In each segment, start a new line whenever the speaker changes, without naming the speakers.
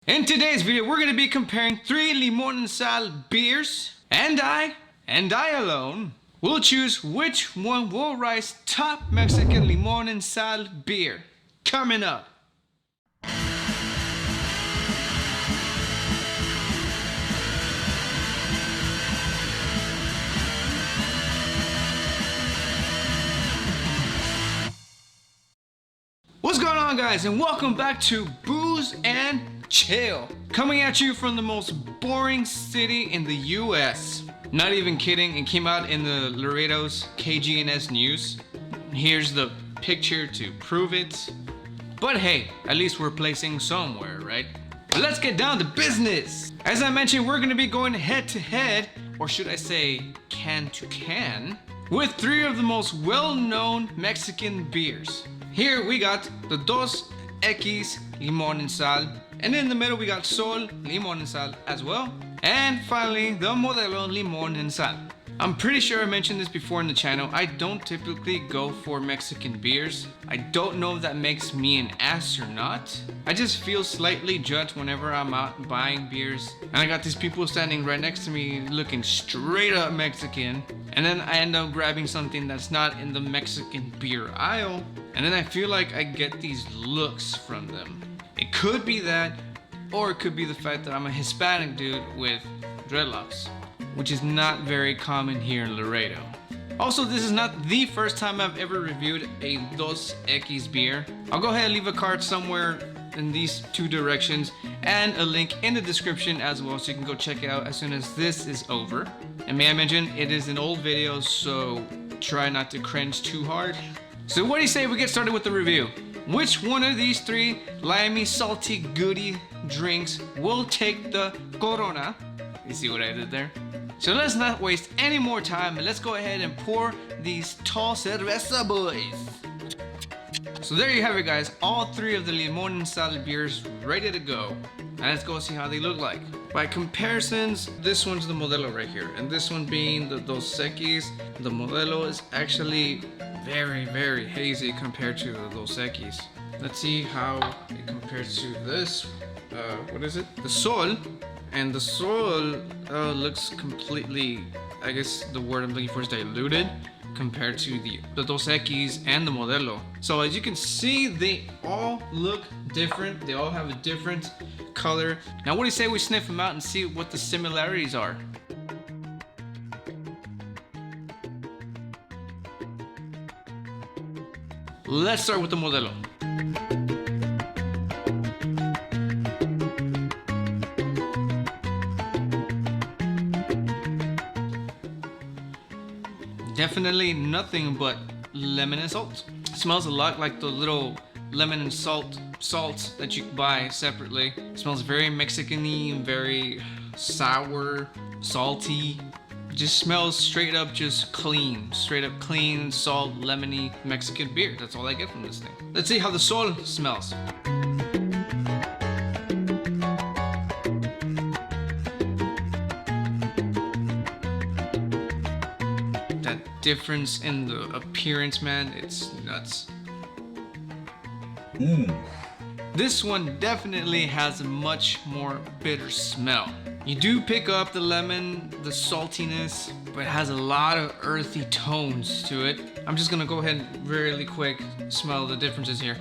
In today's video, we're going to be comparing 3 Limon y Sal beers, and I alone will choose which one will rise top Mexican Limon y Sal beer. Coming up. What's going on, guys, and welcome back to Booze and Chill, coming at you from the most boring city in the US. Not even kidding, it came out in the Laredo's KGNS news. Here's the picture to prove it. But hey, at least we're placing somewhere, right? But let's get down to business. As I mentioned, we're gonna be going head to head, or should I say can to can, with 3 of the most well-known Mexican beers. Here we got the Dos X Limon y Sal, and in the middle we got Sol Limon y Sal as well, and finally the Modelo Limon y Sal. I'm pretty sure I mentioned this before in the channel. I don't typically go for Mexican beers. I don't know if that makes me an ass or not. I just feel slightly judged whenever I'm out buying beers, and I got these people standing right next to me looking straight up Mexican, and then I end up grabbing something that's not in the Mexican beer aisle, and then I feel like I get these looks from them. It could be that, or it could be the fact that I'm a Hispanic dude with dreadlocks, which is not very common here in Laredo. Also, this is not the first time I've ever reviewed a Dos X beer. I'll go ahead and leave a card somewhere in these 2 directions and a link in the description as well, so you can go check it out as soon as this is over. And may I mention, it is an old video, so try not to cringe too hard. So what do you say we get started with the review? Which one of these 3 limey, salty, goody drinks will take the corona? You see what I did there? So let's not waste any more time, and let's go ahead and pour these tall cerveza boys. So there you have it, guys. All 3 of the Limon y Sal beers ready to go. And let's go see how they look like. By comparisons, this one's the Modelo right here, and this one being the Dos X. The Modelo is actually very, very hazy compared to the Dos X. Let's see how it compares to this. What is it? The Sol. And the Sol looks completely, I guess the word I'm looking for is diluted compared to the Dos X and the Modelo. So as you can see, they all look different. They all have a different color. Now what do you say we sniff them out and see what the similarities are? Let's start with the Modelo. Definitely nothing but lemon and salt. It smells a lot like the little lemon and salt that you buy separately. It smells very Mexican-y, very sour, salty. It just smells straight up just clean. Straight up clean, salt, lemony Mexican beer. That's all I get from this thing. Let's see how the Sol smells. Difference in the appearance, man, it's nuts. This one definitely has a much more bitter smell. You do pick up the lemon, the saltiness, but it has a lot of earthy tones to it. I'm just gonna go ahead and really quick smell the differences here.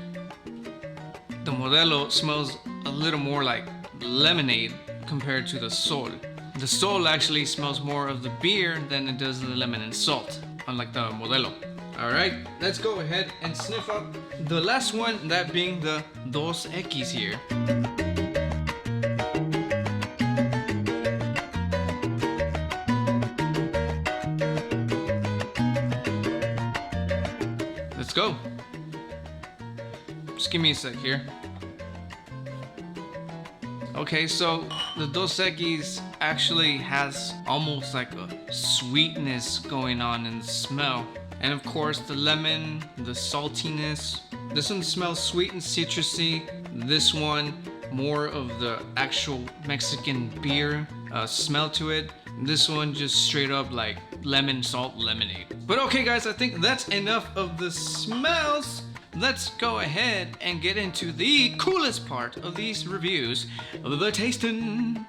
The Modelo smells a little more like lemonade compared to the Sol. The Sol actually smells more of the beer than it does the lemon and salt, unlike the Modelo. Alright, let's go ahead and sniff up the last one, that being the Dos X here. Let's go. Just give me a sec here. Okay, so the Dos X actually has almost like a sweetness going on in the smell. And of course the lemon, the saltiness. This one smells sweet and citrusy. This one more of the actual Mexican beer smell to it. This one just straight up like lemon salt lemonade. But okay guys, I think that's enough of the smells. let's go ahead and get into the coolest part of these reviews, the tasting.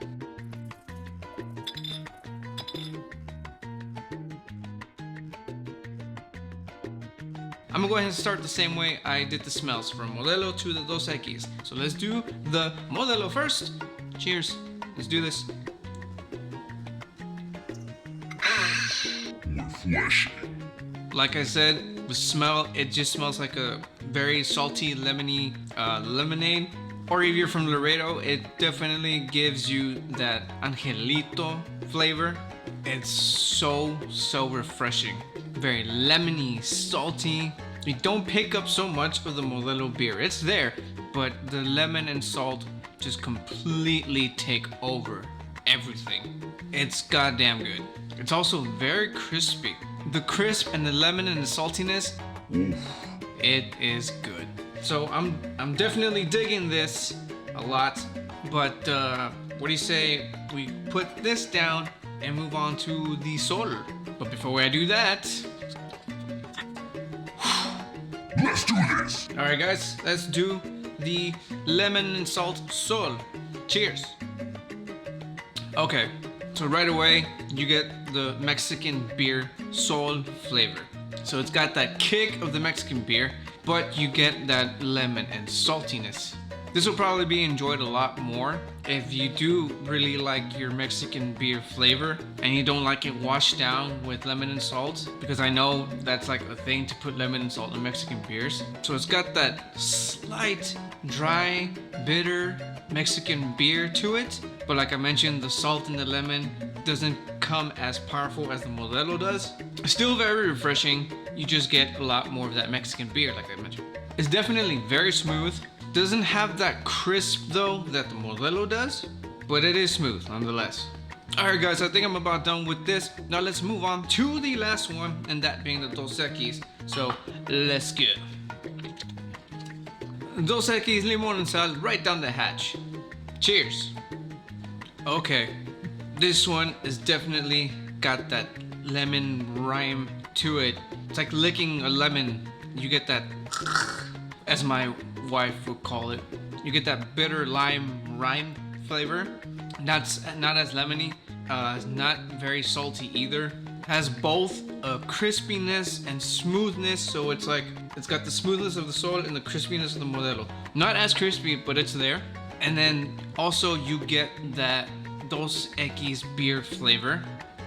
I'm gonna go ahead and start the same way I did the smells, from Modelo to the Dos Equis. So let's do the Modelo first. Cheers. Let's do this. Like I said, the smell, it just smells like a very salty, lemony lemonade. Or if you're from Laredo, it definitely gives you that Angelito flavor. It's so refreshing. Very lemony, salty. You don't pick up so much of the Modelo beer. It's there, but the lemon and salt just completely take over everything. It's goddamn good. It's also very crispy. The crisp and the lemon and the saltiness, it is good. So I'm definitely digging this a lot. But what do you say we put this down and move on to the Sol? But before I do that,
let's do this.
All right, guys, let's do the lemon and salt Sol. Cheers. Okay, so right away you get the Mexican beer Sol flavor. So it's got that kick of the Mexican beer, but you get that lemon and saltiness. This will probably be enjoyed a lot more if you do really like your Mexican beer flavor and you don't like it washed down with lemon and salt, because I know that's like a thing to put lemon and salt in Mexican beers. So it's got that slight dry, bitter Mexican beer to it, but like I mentioned, the salt and the lemon doesn't come as powerful as the Modelo does. Still very refreshing. You just get a lot more of that Mexican beer, like I mentioned. It's definitely very smooth. Doesn't have that crisp though that the Modelo does, but it is smooth nonetheless. Alright guys, I think I'm about done with this. Now let's move on to the last one, and that being the Dos Equis. So let's go. Dos Equis Limon y Sal right down the hatch. Cheers. Okay, this one is definitely got that lemon rime to it. It's like licking a lemon. You get that, as my wife would call it, you get that bitter lime rime flavor. That's not as lemony, not very salty either. Has both a crispiness and smoothness, so it's like it's got the smoothness of the Sol and the crispiness of the Modelo. Not as crispy, but it's there. And then also you get that Dos Equis beer flavor.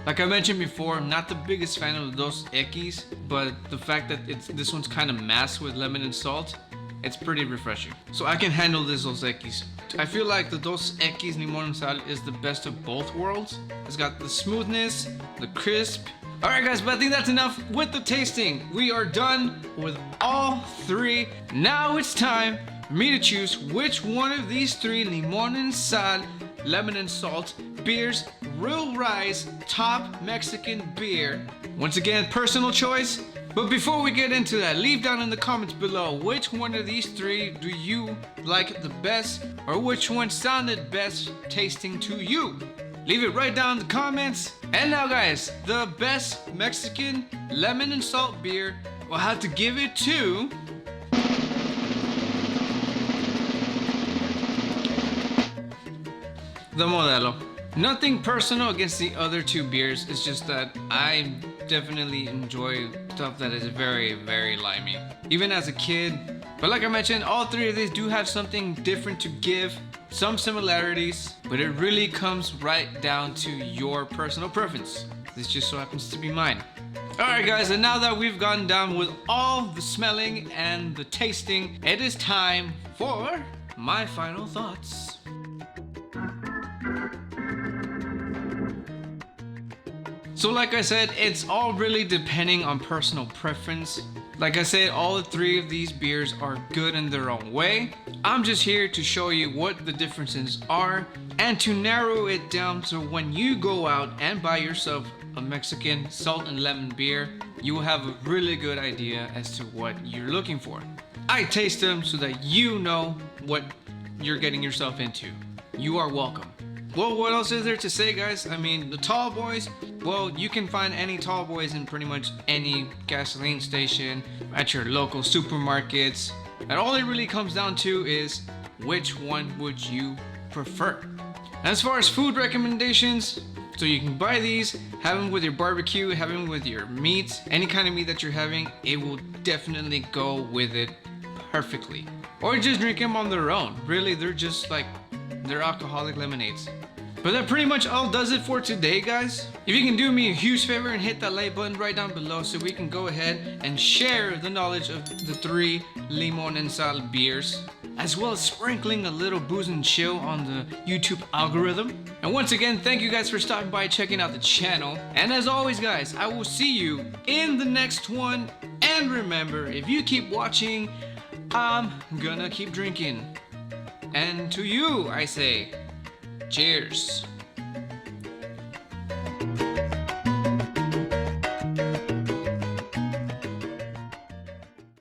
Like I mentioned before, I'm not the biggest fan of the Dos Equis, but the fact that this one's kind of masked with lemon and salt, it's pretty refreshing. So I can handle this Dos Equis. I feel like the Dos Equis Limon y Sal is the best of both worlds. It's got the smoothness, the crisp. Alright guys, but I think that's enough with the tasting. We are done with all three. Now it's time for me to choose which one of these three Limon y Sal, lemon and salt beers will rise top Mexican beer. Once again, personal choice. But before we get into that, leave down in the comments below which one of these three do you like the best, or which one sounded best tasting to you. Leave it right down in the comments. And now guys, the best Mexican lemon and salt beer, we'll have to give it to the Modelo. Nothing personal against the other two beers, it's just that I definitely enjoy stuff that is very limey, even as a kid. But like I mentioned, all three of these do have something different to give, some similarities, but it really comes right down to your personal preference. This just so happens to be mine. Alright guys, and now that we've gone down with all the smelling and the tasting, it is time for my final thoughts. So like I said, it's all really depending on personal preference. Like I said, all the three of these beers are good in their own way. I'm just here to show you what the differences are and to narrow it down so when you go out and buy yourself a Mexican salt and lemon beer, you will have a really good idea as to what you're looking for. I taste them so that you know what you're getting yourself into. You are welcome. Well, what else is there to say, guys? I mean, the tall boys, well, you can find any tall boys in pretty much any gasoline station, at your local supermarkets. And all it really comes down to is which one would you prefer? As far as food recommendations, so you can buy these, have them with your barbecue, have them with your meat, any kind of meat that you're having, it will definitely go with it perfectly. Or just drink them on their own. Really, they're just like, they're alcoholic lemonades. But that pretty much all does it for today, guys. If you can do me a huge favor and hit that like button right down below so we can go ahead and share the knowledge of the 3 Limon and Sal beers, as well as sprinkling a little booze and chill on the YouTube algorithm. And once again, thank you guys for stopping by, checking out the channel. And as always, guys, I will see you in the next one. And remember, if you keep watching, I'm gonna keep drinking. And to you, I say, cheers.